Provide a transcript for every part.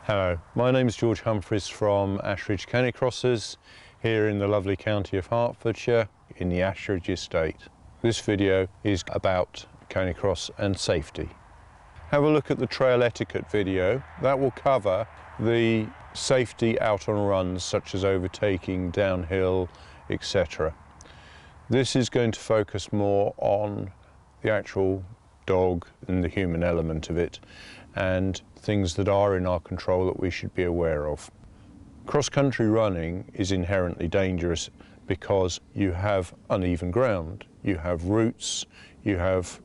Hello, my name is George Humphries from Ashridge Canicrosses here in the lovely county of Hertfordshire in the Ashridge estate. This video is about Canicross and safety. Have a look at the trail etiquette video. That will cover the safety out on runs such as overtaking, downhill, etc. This is going to focus more on the actual dog and the human element of it and things that are in our control that we should be aware of. Cross-country running is inherently dangerous because you have uneven ground, you have roots, you have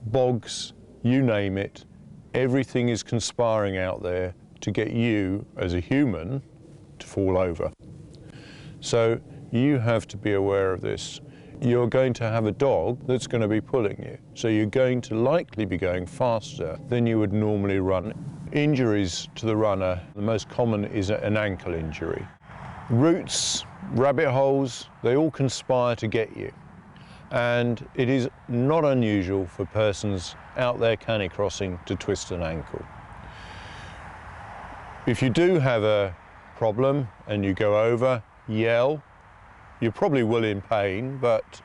bogs, you name it. Everything is conspiring out there to get you as a human to fall over. So you have to be aware of this. You're going to have a dog that's going to be pulling you. So you're going to likely be going faster than you would normally run. Injuries to the runner, the most common is an ankle injury. Roots, rabbit holes, they all conspire to get you. And it is not unusual for persons out there canicrossing to twist an ankle. If you do have a problem and you go over, yell. You probably will in pain, but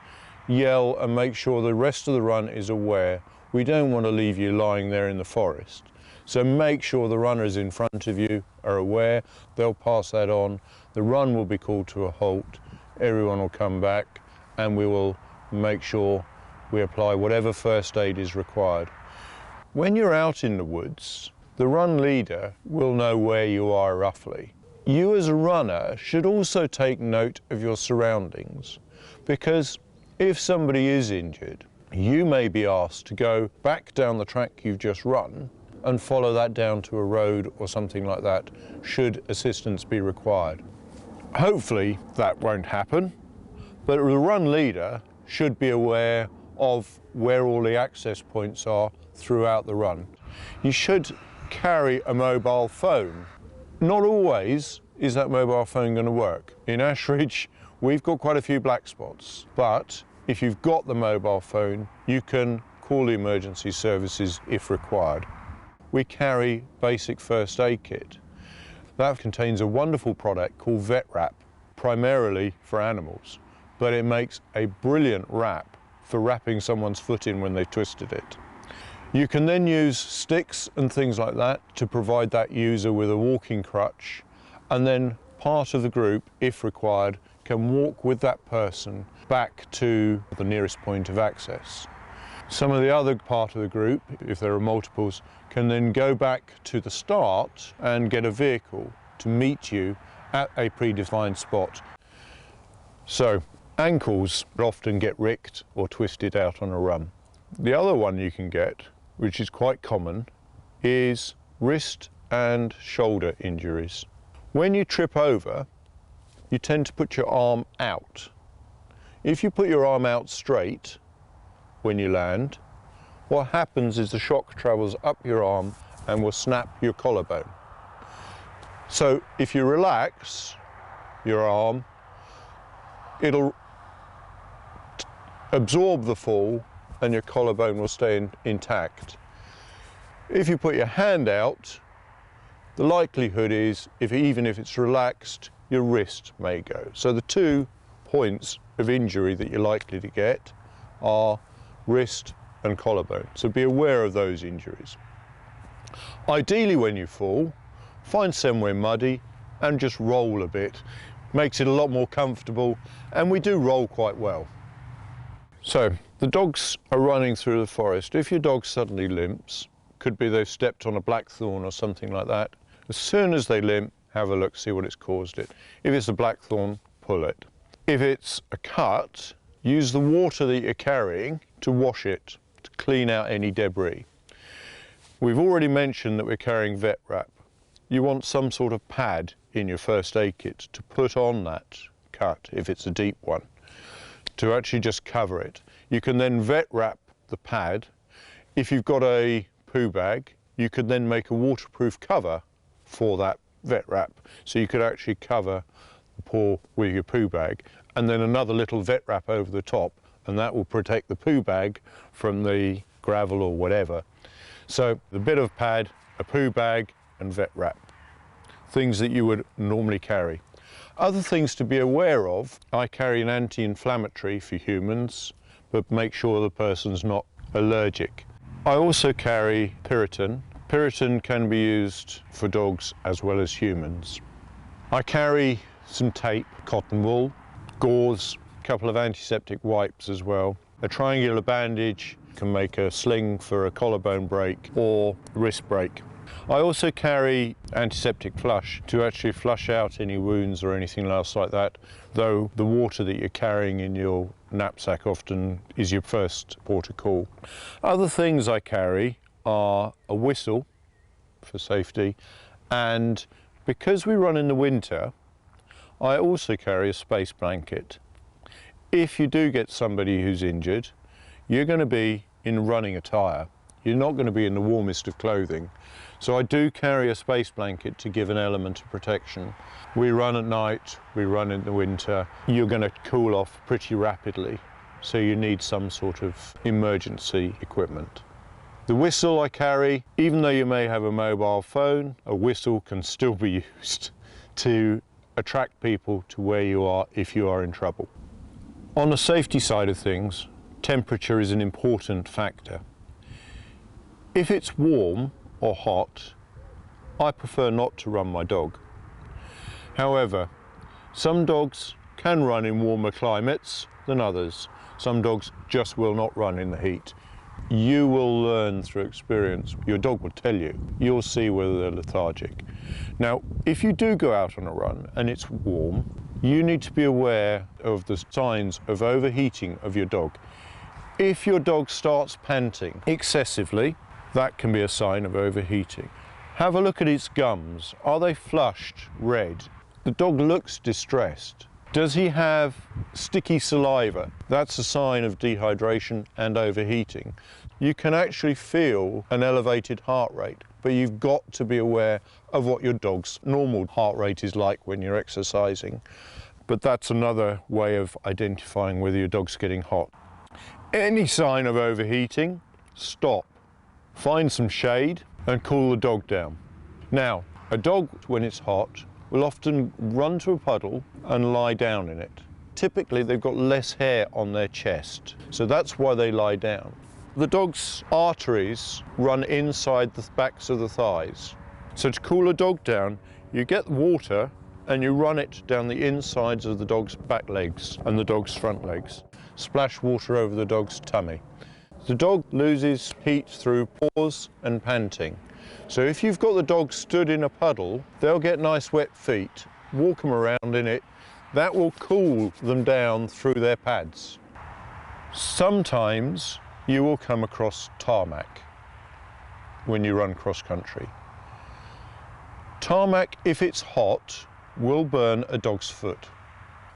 yell and make sure the rest of the run is aware. We don't want to leave you lying there in the forest. So make sure the runners in front of you are aware. They'll pass that on. The run will be called to a halt. Everyone will come back and we will make sure we apply whatever first aid is required. When you're out in the woods, the run leader will know where you are roughly. You as a runner should also take note of your surroundings, because if somebody is injured, you may be asked to go back down the track you've just run and follow that down to a road or something like that, should assistance be required. Hopefully that won't happen, but the run leader should be aware of where all the access points are throughout the run. You should carry a mobile phone. Not always is that mobile phone going to work. In Ashridge, we've got quite a few black spots, but if you've got the mobile phone, you can call the emergency services if required. We carry basic first aid kit. That contains a wonderful product called vet wrap, primarily for animals, but it makes a brilliant wrap for wrapping someone's foot in when they've twisted it. You can then use sticks and things like that to provide that user with a walking crutch, and then part of the group, if required, can walk with that person back to the nearest point of access. Some of the other part of the group, if there are multiples, can then go back to the start and get a vehicle to meet you at a predefined spot. So ankles often get ricked or twisted out on a run. The other one you can get, which is quite common, is wrist and shoulder injuries. When you trip over, you tend to put your arm out. If you put your arm out straight when you land, what happens is the shock travels up your arm and will snap your collarbone. So if you relax your arm, it'll absorb the fall and your collarbone will stay intact. If you put your hand out, the likelihood is, even if it's relaxed, your wrist may go. So the 2 points of injury that you're likely to get are wrist and collarbone. So be aware of those injuries. Ideally, when you fall, find somewhere muddy and just roll a bit. Makes it a lot more comfortable, and we do roll quite well. So the dogs are running through the forest. If your dog suddenly limps, could be they've stepped on a blackthorn or something like that. As soon as they limp, have a look, see what it's caused it. If it's a blackthorn, pull it. If it's a cut, use the water that you're carrying to wash it, to clean out any debris. We've already mentioned that we're carrying vet wrap. You want some sort of pad in your first aid kit to put on that cut, if it's a deep one, to actually just cover it. You can then vet wrap the pad. If you've got a poo bag, you could then make a waterproof cover for that vet wrap. So you could actually cover the paw with your poo bag and then another little vet wrap over the top, and that will protect the poo bag from the gravel or whatever. So the bit of pad, a poo bag and vet wrap. things that you would normally carry. Other things to be aware of, I carry an anti-inflammatory for humans, but make sure the person's not allergic. I also carry Piriton. Piriton can be used for dogs as well as humans. I carry some tape, cotton wool, gauze, a couple of antiseptic wipes as well. A triangular bandage can make a sling for a collarbone break or wrist break. I also carry antiseptic flush to actually flush out any wounds or anything else like that, though the water that you're carrying in your knapsack often is your first port of call. Other things I carry are a whistle for safety, and because we run in the winter, I also carry a space blanket. If you do get somebody who's injured, you're going to be in running attire. You're not going to be in the warmest of clothing. So I do carry a space blanket to give an element of protection. We run at night, we run in the winter. You're going to cool off pretty rapidly, so you need some sort of emergency equipment. The whistle I carry, even though you may have a mobile phone, a whistle can still be used to attract people to where you are if you are in trouble. On the safety side of things, temperature is an important factor. If it's warm or hot, I prefer not to run my dog. However, some dogs can run in warmer climates than others. Some dogs just will not run in the heat. You will learn through experience. Your dog will tell you. You'll see whether they're lethargic. Now, if you do go out on a run and it's warm, you need to be aware of the signs of overheating of your dog. If your dog starts panting excessively, that can be a sign of overheating. Have a look at its gums. Are they flushed red? The dog looks distressed. Does he have sticky saliva? That's a sign of dehydration and overheating. You can actually feel an elevated heart rate, but you've got to be aware of what your dog's normal heart rate is like when you're exercising. But that's another way of identifying whether your dog's getting hot. Any sign of overheating, stop. Find some shade and cool the dog down. Now, a dog, when it's hot, will often run to a puddle and lie down in it. Typically, they've got less hair on their chest, so that's why they lie down. The dog's arteries run inside the backs of the thighs. So to cool a dog down, you get water and you run it down the insides of the dog's back legs and the dog's front legs. Splash water over the dog's tummy. The dog loses heat through pause and panting. So if you've got the dog stood in a puddle, they'll get nice wet feet, walk them around in it. That will cool them down through their pads. Sometimes you will come across tarmac when you run cross country. Tarmac, if it's hot, will burn a dog's foot.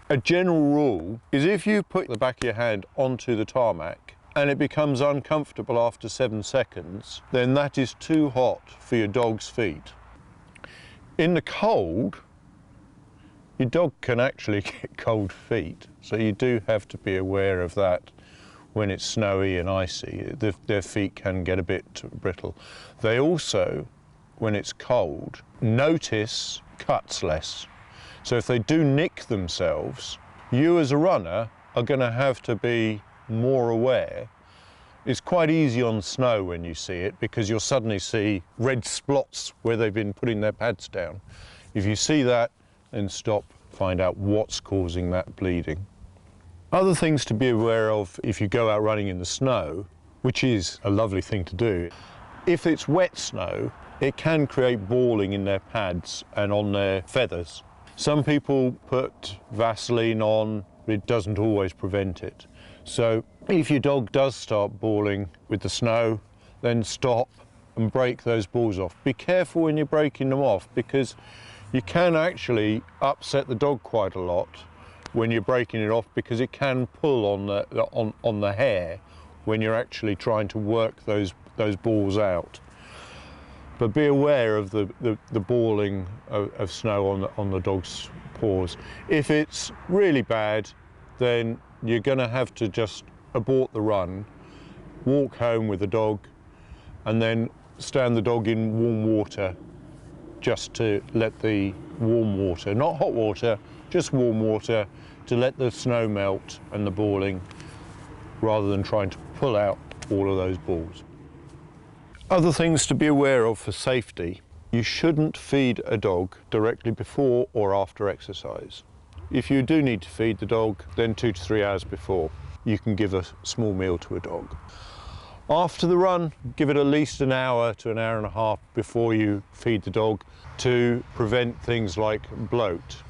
A general rule is if you put the back of your hand onto the tarmac and it becomes uncomfortable after 7 seconds, then that is too hot for your dog's feet. In the cold, your dog can actually get cold feet, so you do have to be aware of that. When it's snowy and icy, their feet can get a bit brittle. They also, when it's cold, notice cuts less. So if they do nick themselves, you as a runner are going to have to be more aware. It's quite easy on snow when you see it, because you'll suddenly see red splots where they've been putting their pads down. If you see that, then stop, find out what's causing that bleeding. Other things to be aware of if you go out running in the snow, which is a lovely thing to do. If it's wet snow, it can create balling in their pads and on their feathers. Some people put Vaseline on, but it doesn't always prevent it. So if your dog does start balling with the snow, then stop and break those balls off. Be careful when you're breaking them off, because you can actually upset the dog quite a lot when you're breaking it off, because it can pull on the hair when you're actually trying to work those balls out. But be aware of the balling of snow on the dog's paws. If it's really bad, then you're going to have to just abort the run, walk home with the dog, and then stand the dog in warm water just to let the warm water, not hot water, just warm water, to let the snow melt and the balling, rather than trying to pull out all of those balls. Other things to be aware of for safety: you shouldn't feed a dog directly before or after exercise. If you do need to feed the dog, then 2 to 3 hours before, you can give a small meal to a dog. After the run, give it at least an hour to an hour and a half before you feed the dog, to prevent things like bloat.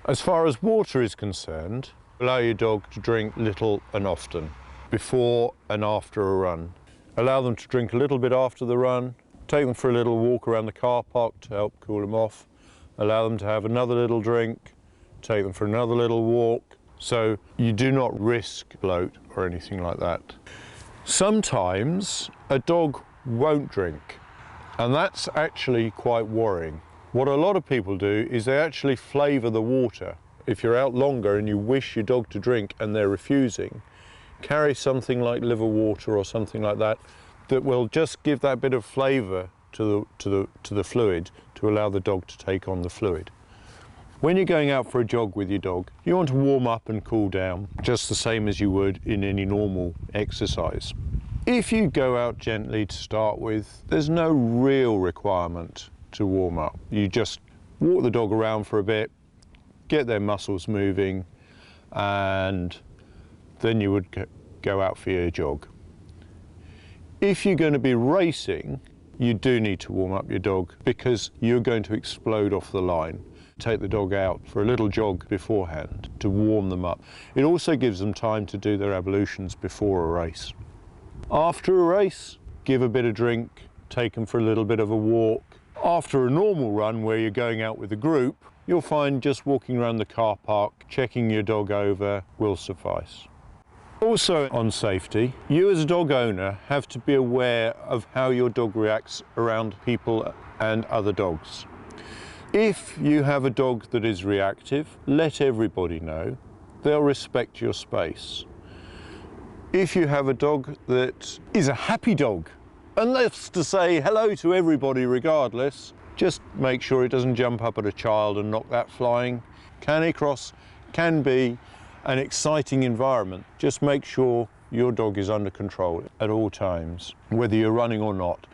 As far as water is concerned, allow your dog to drink little and often, before and after a run. Allow them to drink a little bit after the run, take them for a little walk around the car park to help cool them off, allow them to have another little drink, take them for another little walk, so you do not risk bloat or anything like that. Sometimes a dog won't drink, and that's actually quite worrying. What a lot of people do is they actually flavour the water. If you're out longer and you wish your dog to drink and they're refusing, carry something like liver water or something like that that will just give that bit of flavour to the fluid to allow the dog to take on the fluid. When you're going out for a jog with your dog, you want to warm up and cool down, just the same as you would in any normal exercise. If you go out gently to start with, there's no real requirement to warm up. You just walk the dog around for a bit, get their muscles moving, and then you would go out for your jog. If you're going to be racing, you do need to warm up your dog, because you're going to explode off the line. Take the dog out for a little jog beforehand to warm them up. It also gives them time to do their ablutions before a race. After a race, give a bit of drink, take them for a little bit of a walk. After a normal run where you're going out with a group, you'll find just walking around the car park, checking your dog over will suffice. Also on safety, you as a dog owner have to be aware of how your dog reacts around people and other dogs. If you have a dog that is reactive, let everybody know. They'll respect your space. If you have a dog that is a happy dog and loves to say hello to everybody regardless, just make sure it doesn't jump up at a child and knock that flying. Canicross can be an exciting environment. Just make sure your dog is under control at all times, whether you're running or not.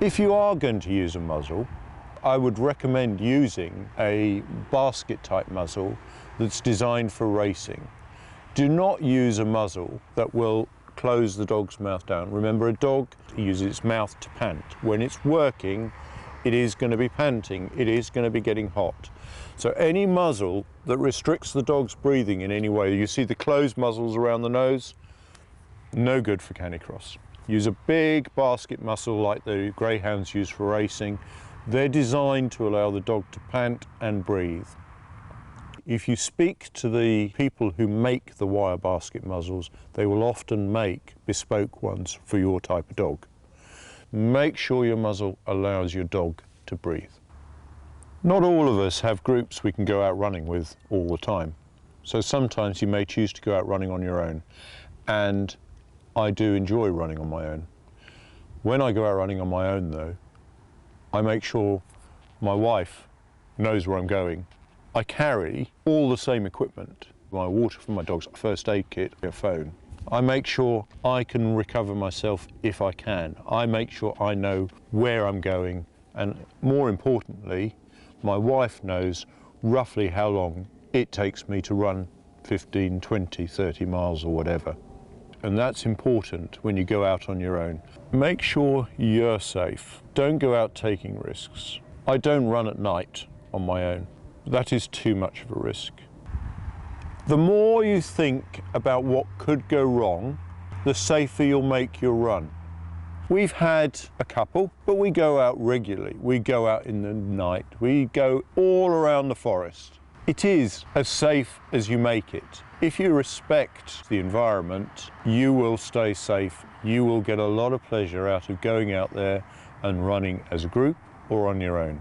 If you are going to use a muzzle, I would recommend using a basket type muzzle that's designed for racing. Do not use a muzzle that will close the dog's mouth down. Remember, a dog uses its mouth to pant. When it's working, it is going to be panting, it is going to be getting hot. So any muzzle that restricts the dog's breathing in any way, you see the closed muzzles around the nose, no good for Canicross. Use a big basket muzzle like the greyhounds use for racing. They're designed to allow the dog to pant and breathe. If you speak to the people who make the wire basket muzzles, they will often make bespoke ones for your type of dog. Make sure your muzzle allows your dog to breathe. Not all of us have groups we can go out running with all the time. So sometimes you may choose to go out running on your own. And I do enjoy running on my own. When I go out running on my own though, I make sure my wife knows where I'm going. I carry all the same equipment, my water for my dog's first aid kit, a phone. I make sure I can recover myself if I can. I make sure I know where I'm going, and more importantly, my wife knows roughly how long it takes me to run 15, 20, 30 miles or whatever. And that's important when you go out on your own. Make sure you're safe. Don't go out taking risks. I don't run at night on my own. That is too much of a risk. The more you think about what could go wrong, the safer you'll make your run. We've had a couple, but we go out regularly. We go out in the night. We go all around the forest. It is as safe as you make it. If you respect the environment, you will stay safe. You will get a lot of pleasure out of going out there and running as a group or on your own.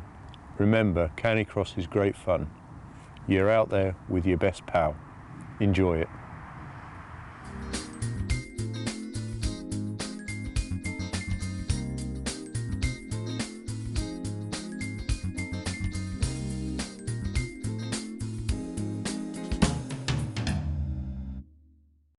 Remember, Canicross is great fun. You're out there with your best pal. Enjoy it.